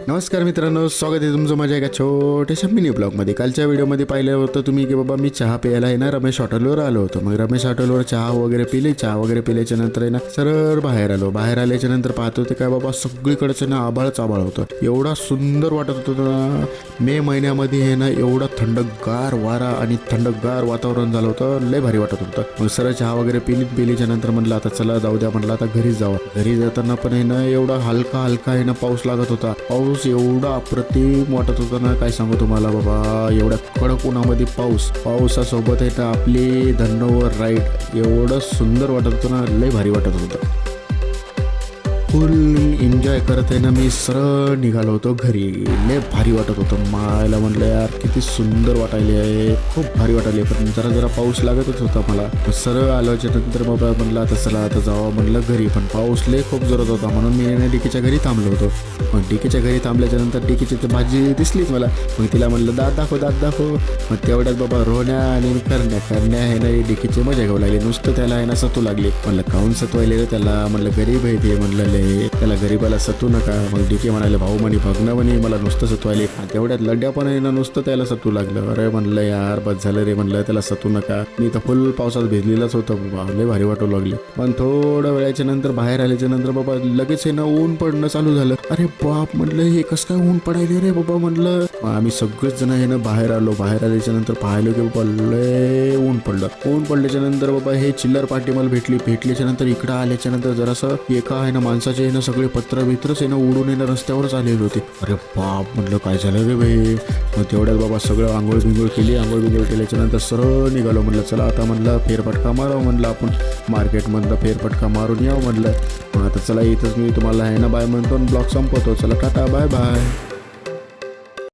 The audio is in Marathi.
नमस्कार मित्रांनो, स्वागत आहे तुमचं माझ्या एका छोट्याशा मिनी ब्लॉगमध्ये. कालच्या व्हिडिओमध्ये पाहिलं होतं तुम्ही की बाबा मी चहा प्यायला आहे ना रमेश हॉटेलवर आलो होतो. मग रमेश हॉटेलवर चहा वगैरे वगैरे पिल्याच्या नंतर आहे ना सरळ बाहेर आलो. बाहेर आल्याच्या नंतर पाहतो ते काय बाबा सगळीकडचं ना आबाळच आबाळ होतं. एवढा सुंदर वाटत होतं ना. मे महिन्यामध्ये आहे ना एवढा थंडगार वारा आणि थंडगार वातावरण झालं होतं. लय भारी वाटत होतं. मग सरळ चहा वगैरे पिल्याच्या नंतर म्हणलं आता चला जाऊ द्या, म्हणलं आता घरीच जावं. घरी जाताना पण आहे ना एवढा हलका आहे ना पाऊस लागत होता. पाऊस एवढा अप्रतिम वाटत होता ना, काय सांगू तुम्हाला बाबा. एवढ्या कडक उन्हामध्ये पावसासोबत आहे ना आपली धन्नोवर राईड एवढं सुंदर वाटत होतं ना, लय भारी वाटत होतं. फुल एन्जॉय करत आहे ना मी सरळ निघालो होतो घरी. लय भारी वाटत होतं. मायला म्हटलं यार किती सुंदर वाटायले आहे, खूप भारी वाटायले. पण जरा पाऊस लागतच होता मला. सरळ आलोच्या नंतर बाबा म्हणलं आता चला आता जावं म्हणलं घरी. पण पाऊस लय खूप जोरात होता म्हणून मी डिकीच्या घरी थांबलो होतो. मग डिकीच्या घरी थांबल्याच्या नंतर डिकीची तर भाजी दिसलीच मला. मग तिला म्हणलं दात दाखव. मग तेवढ्यात बाबा रोण्या आणि करण्या आहे ना डिकीची मजा घेऊ लागली. नुसतं त्याला आहे ना सतू लागली. म्हणलं काहून सतवायले त्याला, म्हणलं गरीब आहे ते, म्हणलं त्याला गरीबाला सतू नका. मग डीके म्हणाले भाऊ म्हणे भगना म्हणे मला नुसतं सतवायले. तेवढ्यात लड्ड्या पण आहे ना नुसतं त्याला सतू लागलं. अरे म्हणलं यार बस झालं रे, म्हणलं त्याला सतू नका. मी तर फुल पावसात भिजलेलाच होतं बाबा. लय भारी वाटू लागले. पण थोड्या वेळाच्या नंतर बाहेर आल्याच्या नंतर बाबा लगेच आहे ना ऊन पडणं चालू झालं. अरे बाप म्हणलं हे कसं काय ऊन पडायले रे बाबा म्हणलं. आम्ही सगळेच जण आहे ना बाहेर आलो. बाहेर आल्याच्या नंतर पाहिलं की बाबा लय ऊन पडलं. ऊन पडल्याच्या नंतर बाबा हे चिल्लर पार्टी मला भेटल्याच्या नंतर इकडं आल्याच्या नंतर जरासं एका आहे ना माणसाचे आहे ना सगळे पत्र आहे ना उडून आहे ना रस्त्यावरच आलेले होते. अरे बाप म्हटलं काय झालं रे भाई. मग तेवढ्यात बाबा सगळं आंघोळ बिंगोळ केल्याच्या नंतर सरळ निघालो. म्हणलं चला आता म्हणलं फेरफटका मारावं, म्हणलं आपण मार्केटमधलं फेरफटका मारून यावं म्हणलं. मग आता चला इथंच मी तुम्हाला आहे ना बाय म्हणतो, ब्लॉग संपवतो. चला टाटा बाय बाय.